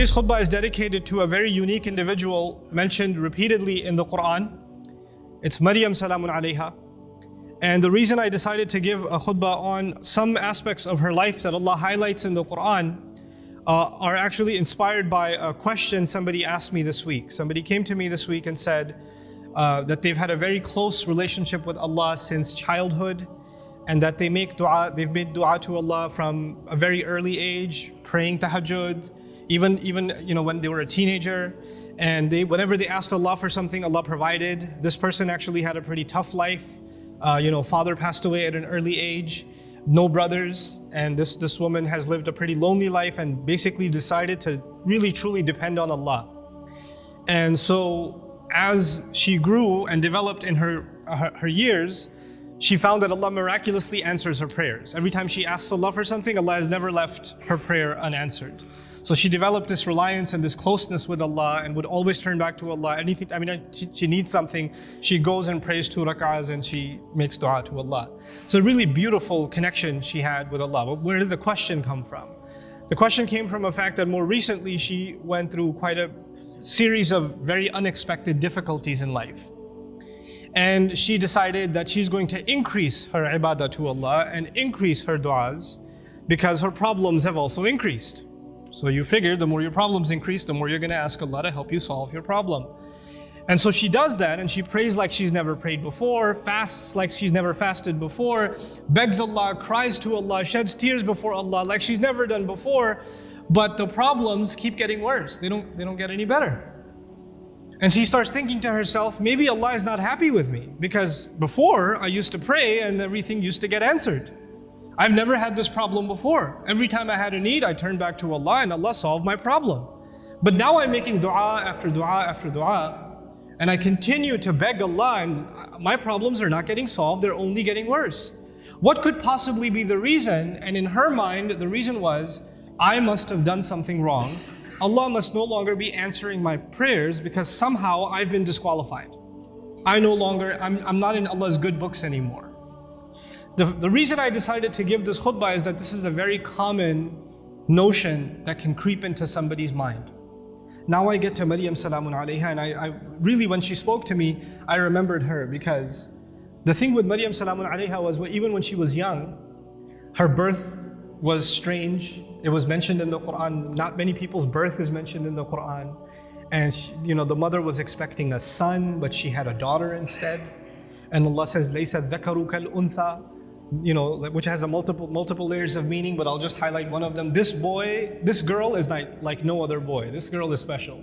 Today's khutbah is dedicated to a very unique individual mentioned repeatedly in the Quran. It's Maryam salamun alayha. And the reason I decided to give a khutbah on some aspects of her life that Allah highlights in the Quran are actually inspired by a question somebody asked me this week. Somebody came to me this week and said that they've had a very close relationship with Allah since childhood, and that they've made dua to Allah from a very early age, praying tahajjud, even when they were a teenager, and whenever they asked Allah for something, Allah provided. This person actually had a pretty tough life. Father passed away at an early age, no brothers, and this woman has lived a pretty lonely life and basically decided to really truly depend on Allah. And so as she grew and developed in her years, she found that Allah miraculously answers her prayers. Every time she asks Allah for something, Allah has never left her prayer unanswered. So she developed this reliance and this closeness with Allah and would always turn back to Allah. She needs something, she goes and prays 2 rak'ahs and she makes dua to Allah. So a really beautiful connection she had with Allah. But where did the question come from? The question came from a fact that more recently she went through quite a series of very unexpected difficulties in life. And she decided that she's going to increase her ibadah to Allah and increase her du'as because her problems have also increased. So you figure the more your problems increase, the more you're going to ask Allah to help you solve your problem. And so she does that, and she prays like she's never prayed before, fasts like she's never fasted before, begs Allah, cries to Allah, sheds tears before Allah like she's never done before. But the problems keep getting worse. They don't get any better. And she starts thinking to herself, maybe Allah is not happy with me because before I used to pray and everything used to get answered. I've never had this problem before. Every time I had a need, I turned back to Allah and Allah solved my problem. But now I'm making dua after dua after dua, and I continue to beg Allah and my problems are not getting solved, they're only getting worse. What could possibly be the reason? And in her mind, the reason was, I must have done something wrong. Allah must no longer be answering my prayers because somehow I've been disqualified. I'm not in Allah's good books anymore. The reason I decided to give this khutbah is that this is a very common notion that can creep into somebody's mind. Now I get to Maryam salamun alayha, and I really, when she spoke to me, I remembered her, because the thing with Maryam salamun alayha was, even when she was young, her birth was strange. It was mentioned in the Quran. Not many people's birth is mentioned in the Quran. And the mother was expecting a son, but she had a daughter instead. And Allah says, "Laysa dhakaru kal untha," which has a multiple layers of meaning, but I'll just highlight one of them. This girl is like no other boy. This girl is special.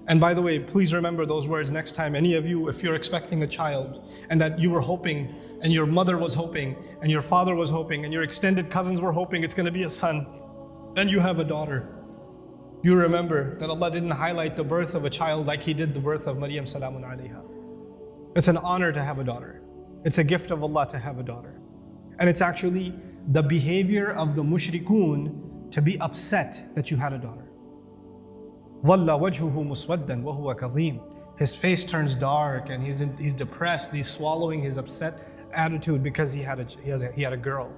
And by the way, please remember those words next time, any of you, if you're expecting a child and that you were hoping, and your mother was hoping, and your father was hoping, and your extended cousins were hoping it's going to be a son, and you have a daughter. You remember that Allah didn't highlight the birth of a child like He did the birth of Maryam salamun alayha. It's an honor to have a daughter. It's a gift of Allah to have a daughter. And it's actually the behavior of the mushrikun to be upset that you had a daughter. ظَلَّ وَجْهُهُ مُسْوَدًّا وَهُوَ كَظِيمٌ. His face turns dark and he's depressed. He's swallowing his upset attitude because he had a girl.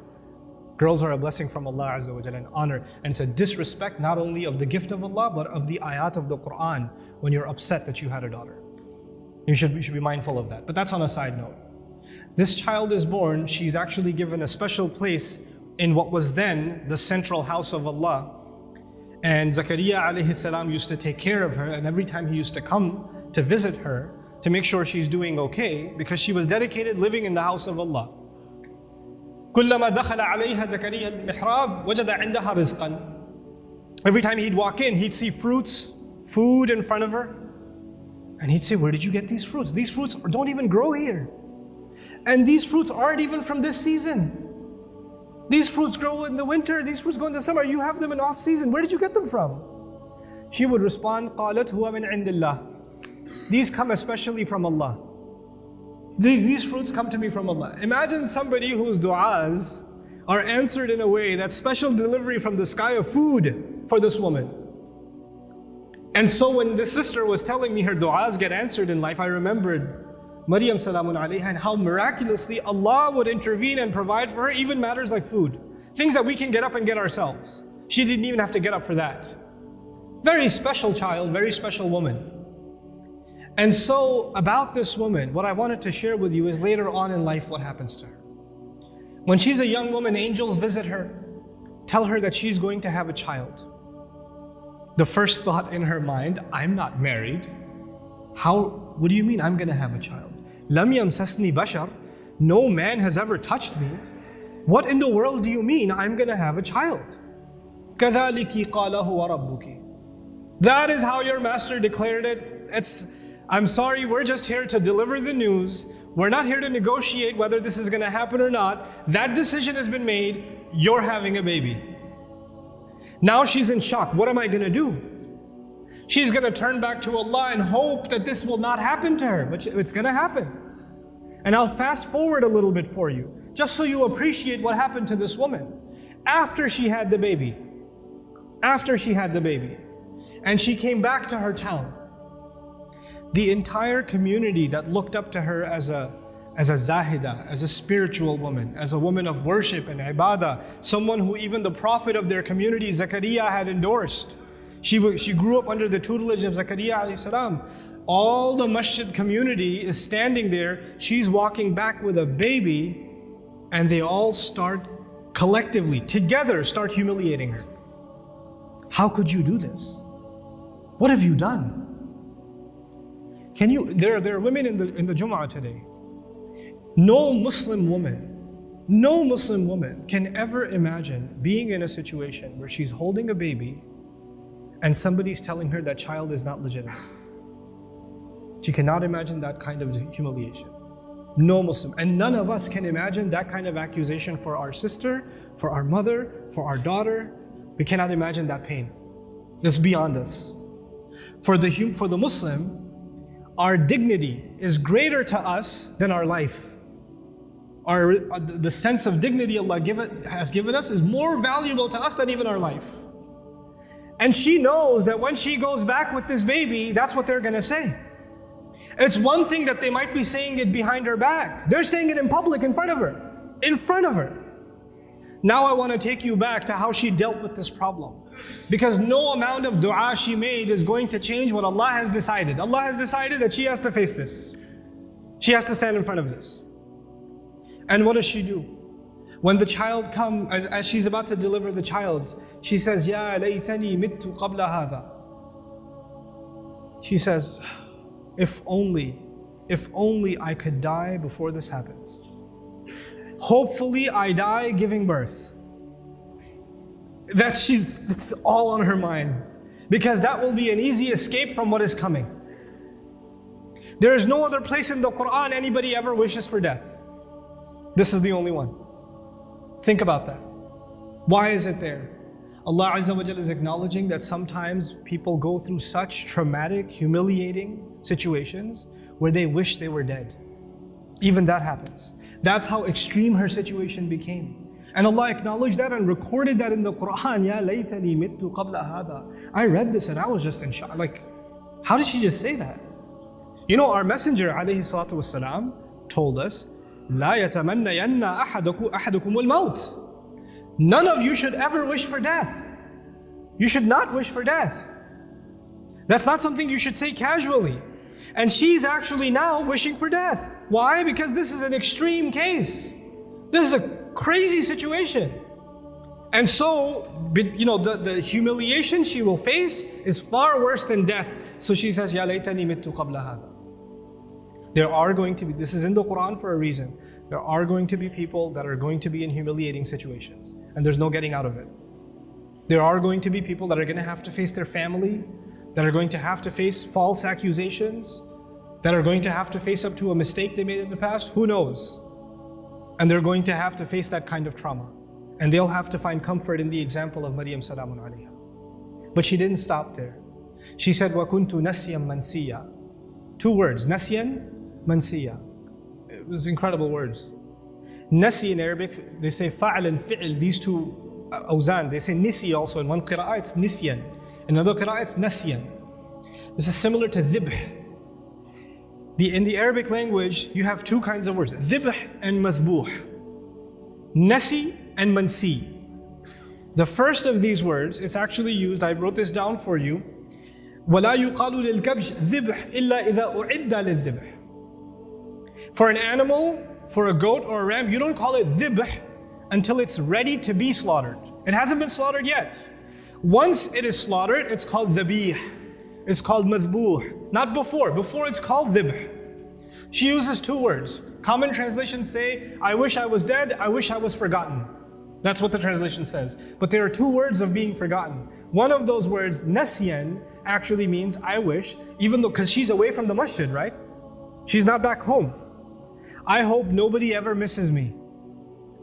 Girls are a blessing from Allah Azza wa Jalla, an honor. And it's a disrespect not only of the gift of Allah, but of the ayat of the Quran when you're upset that you had a daughter. You should be mindful of that. But that's on a side note. This child is born, she's actually given a special place in what was then the central house of Allah. And Zakaria alayhi salam used to take care of her, and every time he used to come to visit her to make sure she's doing okay, because she was dedicated living in the house of Allah. كُلَّمَا دَخَلَ عَلَيْهَا زَكَرِيَّا الْمِحْرَابِ وَجَدَ عِنْدَهَا رِزْقًا. Every time he'd walk in, he'd see food in front of her, and he'd say, "Where did you get these fruits? These fruits don't even grow here. And these fruits aren't even from this season. These fruits grow in the winter, these fruits grow in the summer. You have them in off season. Where did you get them from?" She would respond, قَالَتْ هُوَ مِنْ عِنْدِ اللَّهِ. These come especially from Allah. These fruits come to me from Allah. Imagine somebody whose du'as are answered in a way that's special delivery from the sky of food for this woman. And so when this sister was telling me her du'as get answered in life, I remembered Maryam salamun alayha and how miraculously Allah would intervene and provide for her, even matters like food. Things that we can get up and get ourselves. She didn't even have to get up for that. Very special child, very special woman. And so about this woman, what I wanted to share with you is later on in life what happens to her. When she's a young woman, angels visit her, tell her that she's going to have a child. The first thought in her mind, I'm not married. What do you mean I'm going to have a child? Lam yamsasni bashar, no man has ever touched me. What in the world do you mean I'm going to have a child? كَذَلِكِ قَالَ هُوَ رَبُّكِ. That is how your master declared it. I'm sorry, we're just here to deliver the news. We're not here to negotiate whether this is going to happen or not. That decision has been made. You're having a baby. Now she's in shock. What am I going to do? She's going to turn back to Allah and hope that this will not happen to her. But it's going to happen. And I'll fast forward a little bit for you, just so you appreciate what happened to this woman. After she had the baby, and she came back to her town, the entire community that looked up to her as a zahida, as a spiritual woman, as a woman of worship and ibadah, someone who even the prophet of their community, Zakaria, had endorsed. She grew up under the tutelage of Zakaria alayhi salam. All the masjid community is standing there. She's walking back with a baby, and they all start collectively, together, start humiliating her. How could you do this? What have you done? There are women in the Jum'ah today. No Muslim woman can ever imagine being in a situation where she's holding a baby and somebody's telling her that child is not legitimate. She cannot imagine that kind of humiliation. No Muslim. And none of us can imagine that kind of accusation for our sister, for our mother, for our daughter. We cannot imagine that pain. It's beyond us. For the Muslim, our dignity is greater to us than our life. The sense of dignity Allah has given us is more valuable to us than even our life. And she knows that when she goes back with this baby, that's what they're going to say. It's one thing that they might be saying it behind her back. They're saying it in public, in front of her. Now I want to take you back to how she dealt with this problem. Because no amount of dua she made is going to change what Allah has decided. Allah has decided that she has to face this. She has to stand in front of this. And what does she do? When the child comes, as she's about to deliver the child, she says, Ya laytani mittu qabla hadha. She says, if only I could die before this happens. Hopefully I die giving birth. It's all on her mind. Because that will be an easy escape from what is coming. There is no other place in the Quran anybody ever wishes for death. This is the only one. Think about that. Why is it there? Allah Azza wa Jalla is acknowledging that sometimes people go through such traumatic, humiliating situations where they wish they were dead. Even that happens. That's how extreme her situation became. And Allah acknowledged that and recorded that in the Quran. Ya laytani mittu qabla hadha. I read this and I was just in shock. Like, how did she just say that? You know, our Messenger alayhi salatu wasalam told us, La yatamannayanna ahadukum al-maut. None of you should ever wish for death. You should not wish for death. That's not something you should say casually. And she's actually now wishing for death. Why? Because this is an extreme case. This is a crazy situation. And so, the humiliation she will face is far worse than death. So she says, Ya laytani mittu qabla hadha. This is in the Quran for a reason. There are going to be people that are going to be in humiliating situations. And there's no getting out of it. There are going to be people that are going to have to face their family, that are going to have to face false accusations, that are going to have to face up to a mistake they made in the past. Who knows? And they're going to have to face that kind of trauma. And they'll have to find comfort in the example of Maryam salamun alayha. But she didn't stop there. She said, وَكُنْتُ نَسْيًا مَنْسِيًّا. 2 words, نَسْيًا, mansiya. It was incredible words. Nasi in Arabic, they say fa'al and fi'il, these 2 awzan. They say nisi also. In one qira'ah it's nisyan. In another qira'ah it's nasyan. This is similar to dhibh. In the Arabic language, you have 2 kinds of words, dhibh and mathbuh. Nasi and mansi. The first of these words, it's actually used, I wrote this down for you. وَلَا يُقَالُ لِلْكَبْشِ ذِبْحْ إِلَّا إِذَا أُعِدَّ لِلذِّبْحِ. For an animal, for a goat or a ram, you don't call it dhibh until it's ready to be slaughtered. It hasn't been slaughtered yet. Once it is slaughtered, it's called dhabih. It's called madhbuh. Not before. Before it's called dhibh. She uses two words. Common translations say, I wish I was dead, I wish I was forgotten. That's what the translation says. But there are two words of being forgotten. One of those words, nasyan, actually means I wish, even though, because she's away from the masjid, right? She's not back home. I hope nobody ever misses me.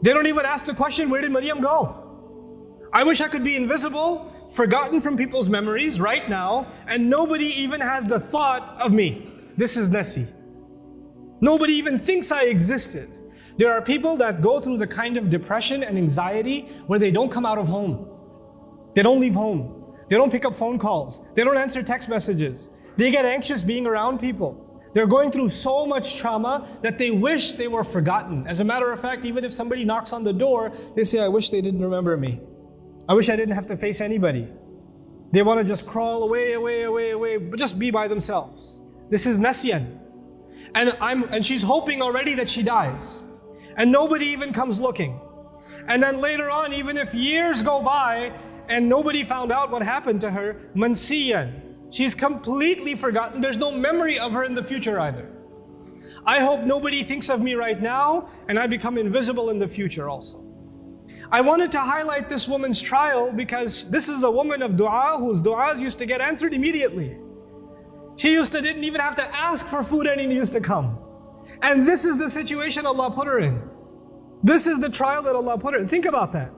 They don't even ask the question, where did Maryam go? I wish I could be invisible, forgotten from people's memories right now, and nobody even has the thought of me. This is nasi. Nobody even thinks I existed. There are people that go through the kind of depression and anxiety where they don't come out of home. They don't leave home. They don't pick up phone calls. They don't answer text messages. They get anxious being around people. They're going through so much trauma that they wish they were forgotten. As a matter of fact, even if somebody knocks on the door, they say, I wish they didn't remember me. I wish I didn't have to face anybody. They want to just crawl away, but just be by themselves. This is nasyan. And she's hoping already that she dies. And nobody even comes looking. And then later on, even if years go by and nobody found out what happened to her, mansiyan. She's completely forgotten. There's no memory of her in the future either. I hope nobody thinks of me right now and I become invisible in the future also. I wanted to highlight this woman's trial because this is a woman of dua whose duas used to get answered immediately. She didn't even have to ask for food and it used to come. And this is the situation Allah put her in. This is the trial that Allah put her in. Think about that.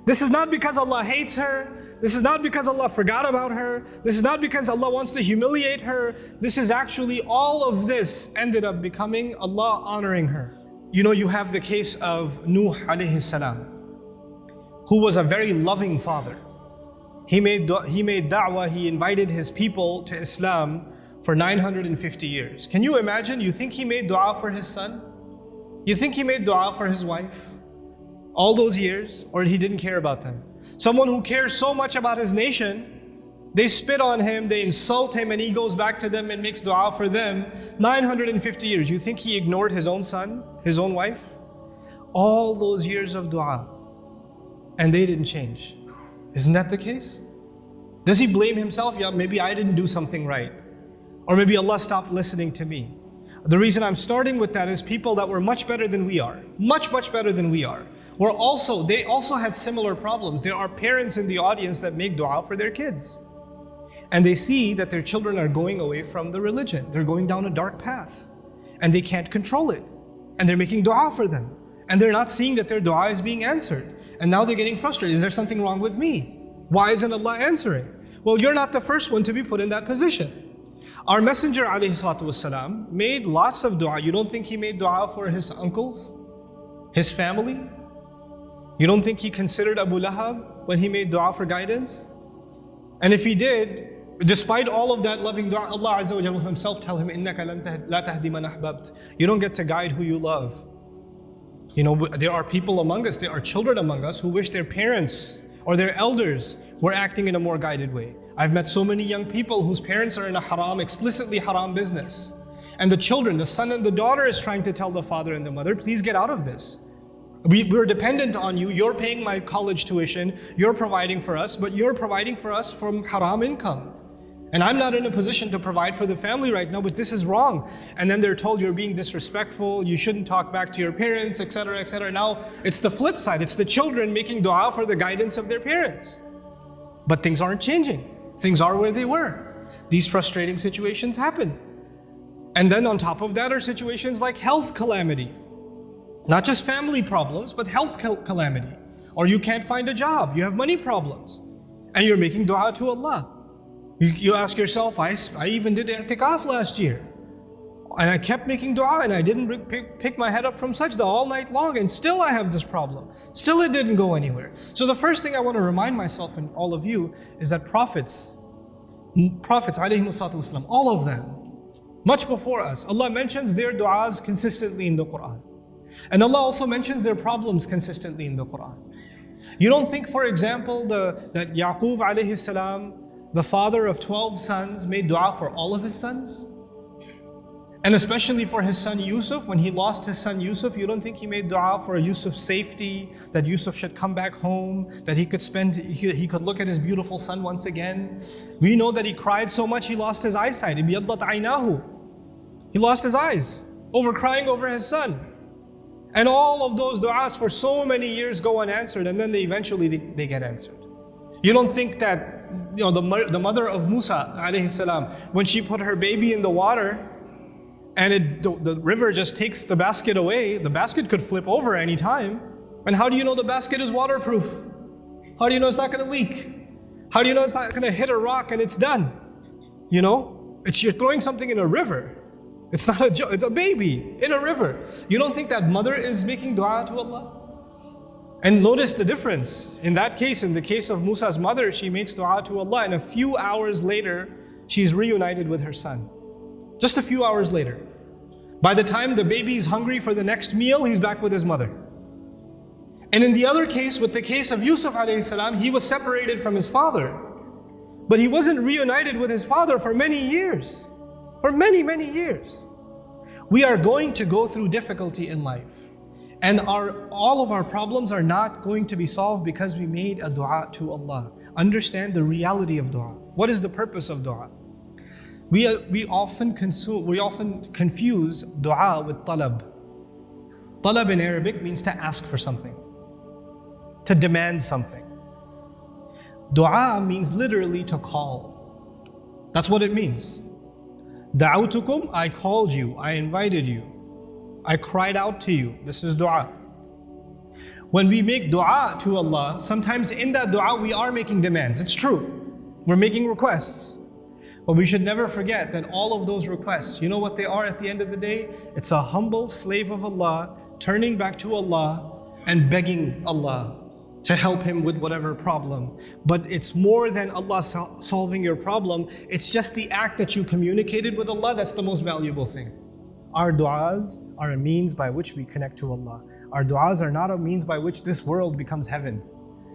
This is not because Allah hates her. This is not because Allah forgot about her. This is not because Allah wants to humiliate her. This is actually all of this ended up becoming Allah honoring her. You know, you have the case of Nuh alayhi salam, who was a very loving father. He made da'wah, he invited his people to Islam for 950 years. Can you imagine? You think he made dua for his son? You think he made dua for his wife? All those years? Or he didn't care about them? Someone who cares so much about his nation, they spit on him, they insult him, and he goes back to them and makes dua for them. 950 years. You think he ignored his own son, his own wife? All those years of dua. And they didn't change. Isn't that the case? Does he blame himself? Yeah, maybe I didn't do something right. Or maybe Allah stopped listening to me. The reason I'm starting with that is people that were much better than we are. Much better than we are. They also had similar problems. There are parents in the audience that make dua for their kids. And they see that their children are going away from the religion. They're going down a dark path. And they can't control it. And they're making dua for them. And they're not seeing that their dua is being answered. And now they're getting frustrated. Is there something wrong with me? Why isn't Allah answering? Well, you're not the first one to be put in that position. Our Messenger ﷺ made lots of dua. You don't think he made dua for his uncles? His family? You don't think he considered Abu Lahab when he made dua for guidance? And if he did, despite all of that loving dua, Allah Azza wa Jalla himself tell him, إِنَّكَ لَا تَهْدِي مَنْ أَحْبَبْتَ. You don't get to guide who you love. You know, there are people among us, there are children among us who wish their parents or their elders were acting in a more guided way. I've met so many young people whose parents are in a haram, explicitly haram business. And the children, the son and the daughter is trying to tell the father and the mother, please get out of this. We're dependent on you, you're paying my college tuition, you're providing for us, but you're providing for us from haram income. And I'm not in a position to provide for the family right now, but this is wrong. And then they're told you're being disrespectful, you shouldn't talk back to your parents, etc., etc. Now, it's the flip side. It's the children making dua for the guidance of their parents. But things aren't changing. Things are where they were. These frustrating situations happen. And then on top of that are situations like health calamity. Not just family problems, but health calamity. Or you can't find a job, you have money problems. And you're making dua to Allah. You ask yourself, I even did i'tikaf last year. And I kept making dua and I didn't pick my head up from sajda all night long, and still I have this problem. Still it didn't go anywhere. So the first thing I want to remind myself and all of you is that prophets ﷺ, all of them, much before us, Allah mentions their du'as consistently in the Quran. And Allah also mentions their problems consistently in the Quran. You don't think, for example, that Yaqub alayhi salam, the father of 12 sons, made dua for all of his sons? And especially for his son Yusuf, when he lost his son Yusuf, you don't think he made dua for Yusuf's safety, that Yusuf should come back home, that he could look at his beautiful son once again? We know that he cried so much he lost his eyesight. He lost his eyes over crying over his son. And all of those du'as for so many years go unanswered, and then eventually they get answered. You don't think that the mother of Musa alayhi salam, when she put her baby in the water, and the river just takes the basket away, the basket could flip over any time. And how do you know the basket is waterproof? How do you know it's not going to leak? How do you know it's not going to hit a rock and it's done? You're throwing something in a river. It's not a joke, it's a baby in a river. You don't think that mother is making dua to Allah? And notice the difference. In that case, in the case of Musa's mother, she makes dua to Allah, and a few hours later, she's reunited with her son. Just a few hours later. By the time the baby is hungry for the next meal, he's back with his mother. And in the other case, with the case of Yusuf alayhi salam, he was separated from his father. But he wasn't reunited with his father for many years. For many, many years. We are going to go through difficulty in life. And all of our problems are not going to be solved because we made a dua to Allah. Understand the reality of dua. What is the purpose of dua? We often confuse dua with talab. Talab in Arabic means to ask for something, to demand something. Dua means literally to call. That's what it means. Da'awtukum, I called you, I invited you, I cried out to you. This is dua. When we make dua to Allah, sometimes in that dua we are making demands. It's true. We're making requests. But we should never forget that all of those requests, you know what they are at the end of the day? It's a humble slave of Allah turning back to Allah and begging Allah to help him with whatever problem. But it's more than Allah solving your problem. It's just the act that you communicated with Allah that's the most valuable thing. Our du'as are a means by which we connect to Allah. Our du'as are not a means by which this world becomes heaven.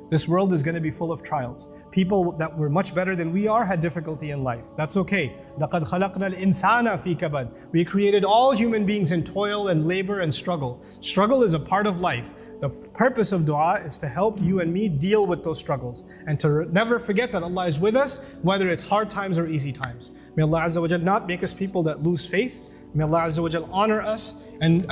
This world is going to be full of trials. People that were much better than we are had difficulty in life. That's okay. لَقَدْ خَلَقْنَا الْإِنسَانَ فِي كَبَدٍ. We created all human beings in toil and labor and struggle. Struggle is a part of life. The purpose of dua is to help you and me deal with those struggles and to never forget that Allah is with us, whether it's hard times or easy times. May Allah Azza wa Jal not make us people that lose faith. May Allah Azza wa Jal honor us and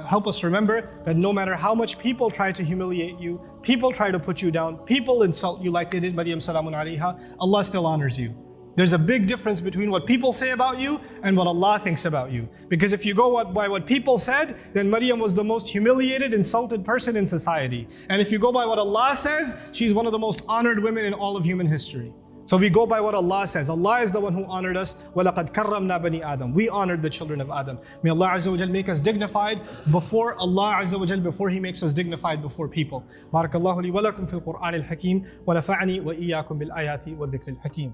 help us remember that no matter how much people try to humiliate you, people try to put you down, people insult you like they did Maryam salamun alayha, Allah still honors you. There's a big difference between what people say about you and what Allah thinks about you. Because if you go by what people said, then Maryam was the most humiliated, insulted person in society. And if you go by what Allah says, she's one of the most honored women in all of human history. So we go by what Allah says. Allah is the one who honored us. وَلَقَدْ كَرَّمْنَا بَنِي آدَمَ. We honored the children of Adam. May Allah Azza wa Jal make us dignified before Allah Azza wa Jal, before He makes us dignified before people. بارك الله لي ولكم في القرآن الحكيم ونفعني وإياكم بالآيات والذكر الحكيم.